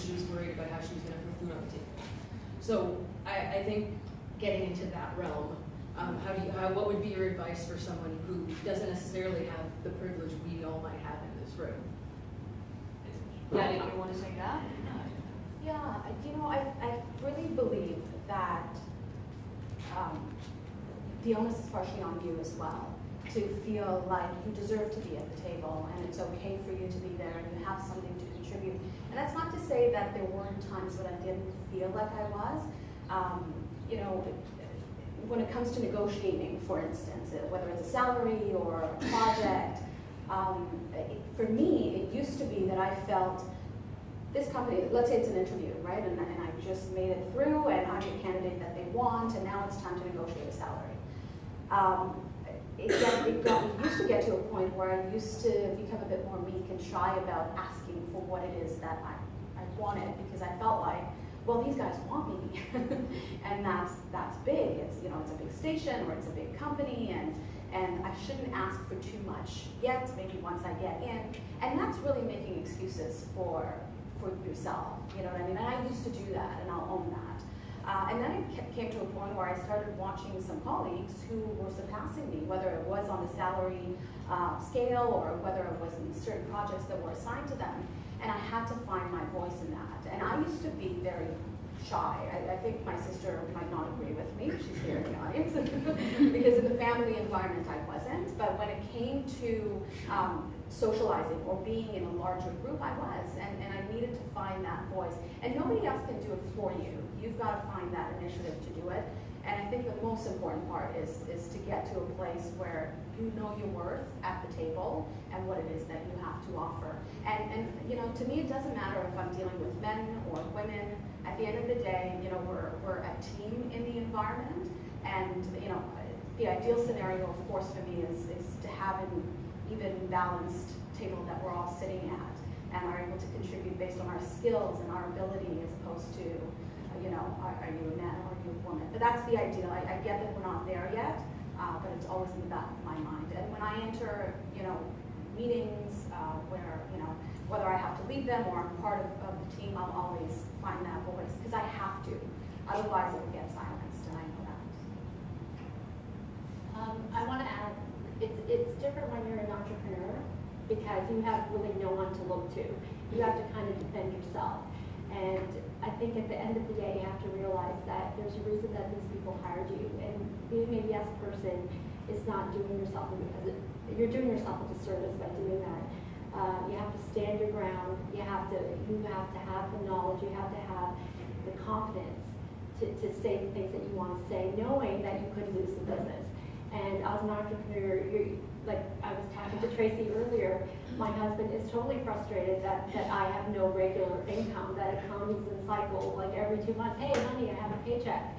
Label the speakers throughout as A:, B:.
A: she was worried about how she was going to put food on the table. So I think getting into that realm, what would be your advice for someone who doesn't necessarily have the privilege we all might have in this room?
B: Yeah, do you want to say that?
C: Yeah, I really believe that the onus is partially on you as well, to feel like you deserve to be at the table and it's okay for you to be there and you have something to contribute. And that's not to say that there weren't times when I didn't feel like I was. When it comes to negotiating, for instance, whether it's a salary or a project, for me, it used to be that I felt this company, let's say it's an interview, right? And I just made it through and I'm the candidate that they want and now it's time to negotiate a salary. It used to get to a point where I used to become a bit more meek and shy about asking for what it is that I wanted, because I felt like, well, these guys want me, and that's big. It's it's a big station or it's a big company, and I shouldn't ask for too much yet. Maybe once I get in, and that's really making excuses for yourself. You know what I mean? And I used to do that, and I'll own that. And then it came to a point where I started watching some colleagues who were surpassing me, whether it was on the salary scale or whether it was in certain projects that were assigned to them. And I had to find my voice in that. And I used to be very shy. I think my sister might not agree with me. She's here in the audience. Because in the family environment, I wasn't. But when it came to socializing or being in a larger group, I was. And I needed to find that voice. And nobody else can do it for you. You've got to find that initiative to do it. And I think the most important part is to get to a place where you know your worth at the table and what it is that you have to offer. And to me, it doesn't matter if I'm dealing with men or women. At the end of the day, we're a team in the environment. And the ideal scenario, of course, for me is to have an even balanced table that we're all sitting at and are able to contribute based on our skills and our ability, as opposed to are you a man or are you a woman? But that's the ideal. I get that we're not there yet, but it's always in the back of my mind. And when I enter, meetings where, whether I have to lead them or I'm part of the team, I'll always find that voice because I have to. Otherwise, it will get silenced, and I know that.
D: I want to add, it's different when you're an entrepreneur because you have really no one to look to. You have to kind of defend yourself. And I think at the end of the day, you have to realize that there's a reason that these people hired you. And being a yes person is not doing yourself you're doing yourself a disservice by doing that. You have to stand your ground. You have to have the knowledge. You have to have the confidence to say the things that you want to say, knowing that you could lose the business. And as an entrepreneur, like I was talking to Tracy earlier, my husband is totally frustrated that I have no regular income, that it comes in cycles, like every 2 months, hey honey, I have a paycheck.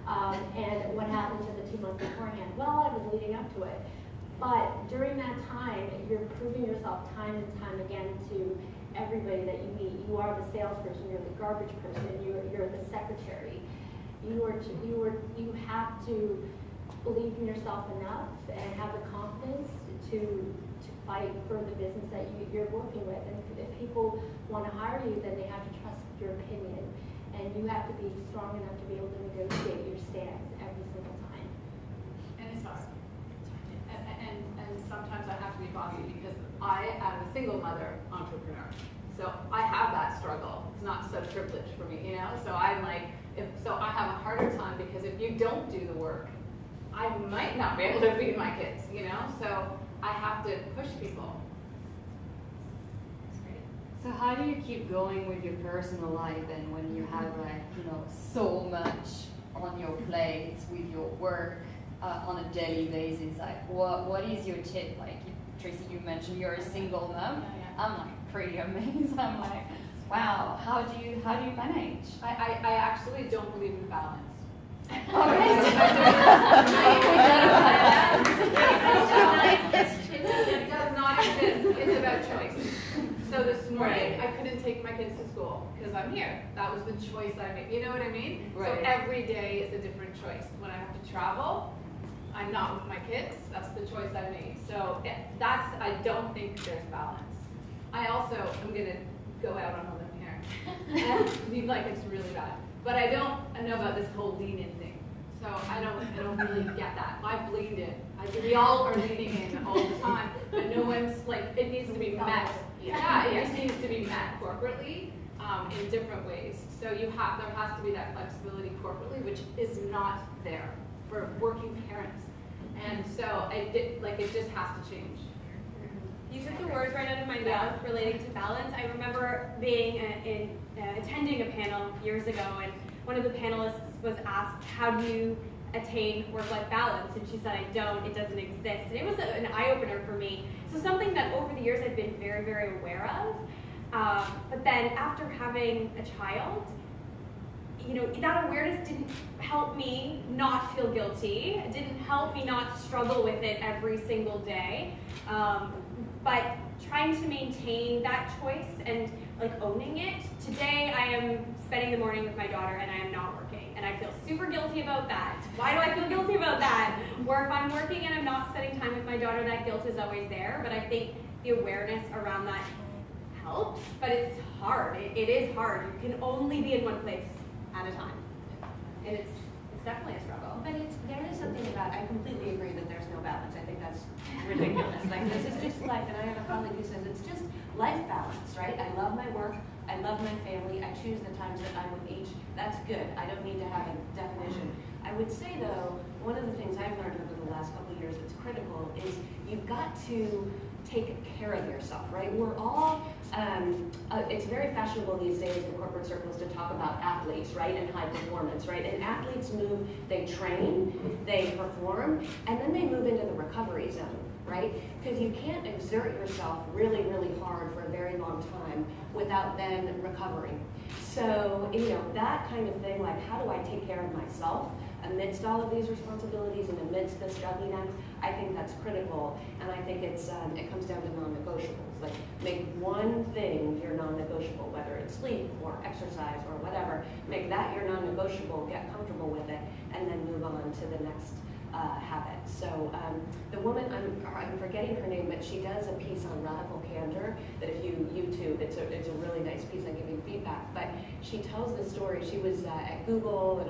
D: And what happened to the 2 months beforehand? Well, I was leading up to it. But during that time, you're proving yourself time and time again to everybody that you meet. You are the salesperson, you're the garbage person, you're the secretary. You have to believe in yourself enough and have the confidence to fight for the business that you're working with. And if people want to hire you, then they have to trust your opinion. And you have to be strong enough to be able to negotiate your stance every single time.
B: And it's hard. And sometimes I have to be bossy because I am a single mother entrepreneur. So I have that struggle. It's not so privileged for me, So I'm like, so I have a harder time because if you don't do the work, I might not be able to feed my kids, So I have to push people. That's great.
E: So how do you keep going with your personal life and when you have so much on your plate with your work on a daily basis? Like what is your tip? Like Tracy, you mentioned you're a single mom.
B: Yeah.
E: I'm like pretty amazed. I'm like, wow, how do you manage?
B: I actually don't believe in balance.
E: It
B: does not exist. It's about choice. So this morning, I couldn't take my kids to school because I'm here. That was the choice I made. You know what I mean?
E: Right.
B: So every day is a different choice. When I have to travel, I'm not with my kids. That's the choice I made. So I don't think there's balance. I also, I'm going to go out on a limb here. like it's really bad. But I don't know about this whole lean in thing. So I don't really get that. I've leaned in. We all are leaning in all the time, but no one's like, it needs to be met. Yeah, it just needs to be met corporately in different ways. So there has to be that flexibility corporately, which is not there for working parents. And so it just has to change.
F: You took the words right out of my mouth relating to balance. I remember attending a panel years ago, and one of the panelists was asked, how do you attain work-life balance? And she said, I don't, it doesn't exist. And it was an eye-opener for me. So something that over the years I've been very, very aware of. But then after having a child, that awareness didn't help me not feel guilty. It didn't help me not struggle with it every single day. But trying to maintain that choice and owning it. Today I am spending the morning with my daughter and I am not working. And I feel super guilty about that. Why do I feel guilty about that? Or if I'm working and I'm not spending time with my daughter, that guilt is always there. But I think the awareness around that helps, but it's hard. It is hard. You can only be in one place at a time. And it's definitely a struggle.
G: But there is something about, I completely agree that there's no balance. I think that's ridiculous. This is just life, and I have a colleague who says it's just life balance, right? I love my work, I love my family, I choose the times that I'm with each. That's good. I don't need to have a definition. I would say though, one of the things I've learned over the last couple of years that's critical is you've got to take care of yourself, right? We're all, it's very fashionable these days in corporate circles to talk about athletes, right, and high performance, right? And athletes move, they train, they perform, and then they move into the recovery zone, right? Because you can't exert yourself really, really hard for a very long time without then recovering. So, that kind of thing, like how do I take care of myself amidst all of these responsibilities and amidst this juggling act, I think that's critical, and I think it comes down to non-negotiables. Like, make one thing your non-negotiable, whether it's sleep or exercise or whatever. Make that your non-negotiable, get comfortable with it, and then move on to the next habit. So the woman, I'm forgetting her name, but she does a piece on radical candor that if you YouTube, it's a really nice piece on giving feedback. But she tells the story. She was at Google, and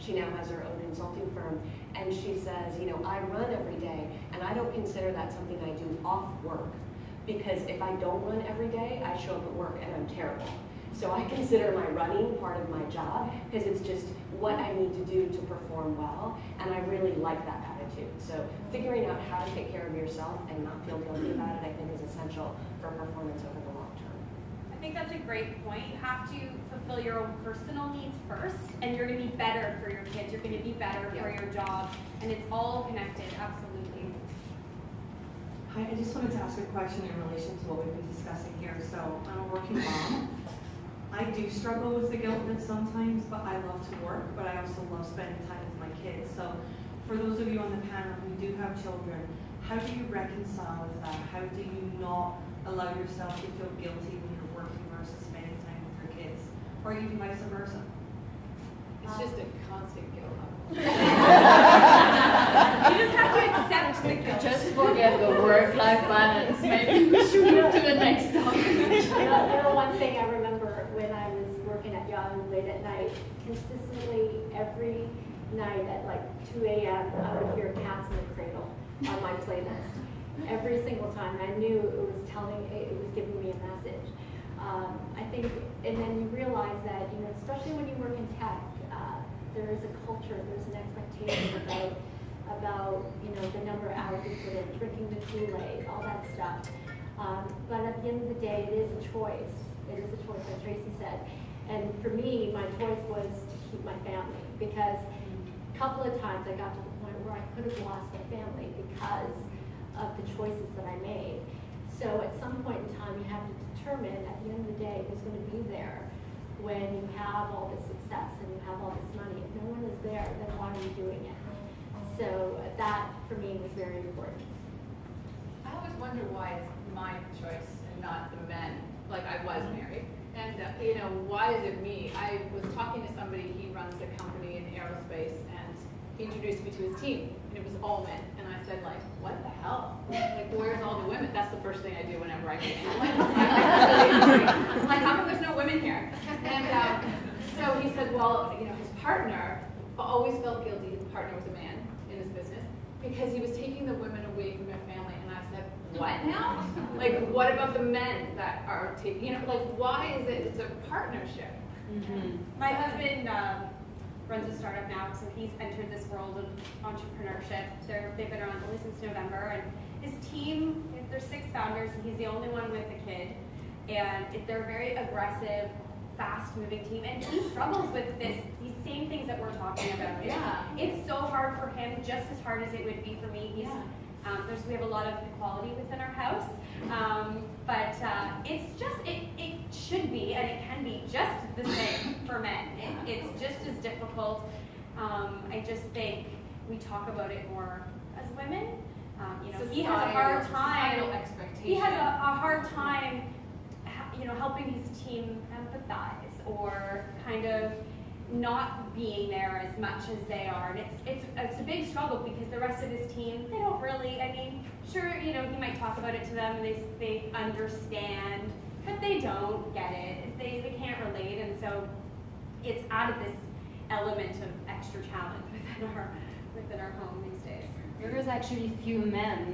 G: she now has her own consulting firm. And she says, I run every day, and I don't consider that something I do off work. Because if I don't run every day, I show up at work and I'm terrible. So I consider my running part of my job because it's just what I need to do to perform well, and I really like that attitude. So figuring out how to take care of yourself and not feel guilty about it, I think, is essential for performance over the long term.
F: I think that's a great point. You have to fulfill your own personal needs first, and you're going to be better for your kids. You're going to be better for your job, and it's all connected, absolutely.
H: Hi, I just wanted to ask a question in relation to what we've been discussing here. So I'm a working mom. I do struggle with the guilt bit sometimes, but I love to work, but I also love spending time with my kids. So for those of you on the panel who do have children, how do you reconcile with that? How do you not allow yourself to feel guilty when you're working versus spending time with your kids? Or even vice versa?
B: It's just a constant guilt.
F: You just have to accept the guilt.
E: Just forget the work-life balance. Maybe we should move to the next topic.
D: One thing I remember when I was working at Yahoo late at night, consistently every night at like 2 a.m. I would hear Cats in the Cradle on my playlist. Every single time. I knew it was giving me a message. I think, and then you realize that, especially when you work in tech, there is a culture, there's an expectation about the number of hours you put in, drinking the Kool-Aid, all that stuff. But at the end of the day, it is a choice. It is a choice, like Tracy said. And for me, my choice was to keep my family, because a couple of times I got to the point where I could have lost my family because of the choices that I made. So at some point in time, you have to determine at the end of the day who's going to be there when you have all this success and you have all this money. If no one is there, then why are you doing it? So that, for me, was very important.
B: I always wonder why it's my choice and not the men. Like, I was married. And, why is it me? I was talking to somebody, he runs a company in aerospace, and he introduced me to his team, and it was all men. And I said, like, what the hell? Like, where's all the women? That's the first thing I do whenever I get in. I'm like, how come there's no women here? And so he said, well, you know, his partner always felt guilty. His partner was a man in his business because he was taking the women away from their family. And I said, what now? Like, what about the men that are taking, you know, like, why is it, it's a partnership?
F: My husband runs a startup now, so he's entered this world of entrepreneurship. They've been around only since November, and his team, there's 6 founders, and he's the only one with a kid. And they're a very aggressive, fast-moving team, and he struggles with these same things that we're talking about. It's so hard for him, just as hard as it would be for me. He's, we have a lot of equality within our house, but it's just, it should be, and it can be just the same for men. It's just as difficult. I just think we talk about it more as women. You know, he has a hard time. He has a hard time, you know, helping his team empathize or kind of not being there as much as they are, and it's a big struggle because the rest of his team, they don't really, I mean, sure, you know, he might talk about it to them and they understand, but they don't get it, they can't relate, and so it's added this element of extra challenge within our home these days.
E: There's actually few men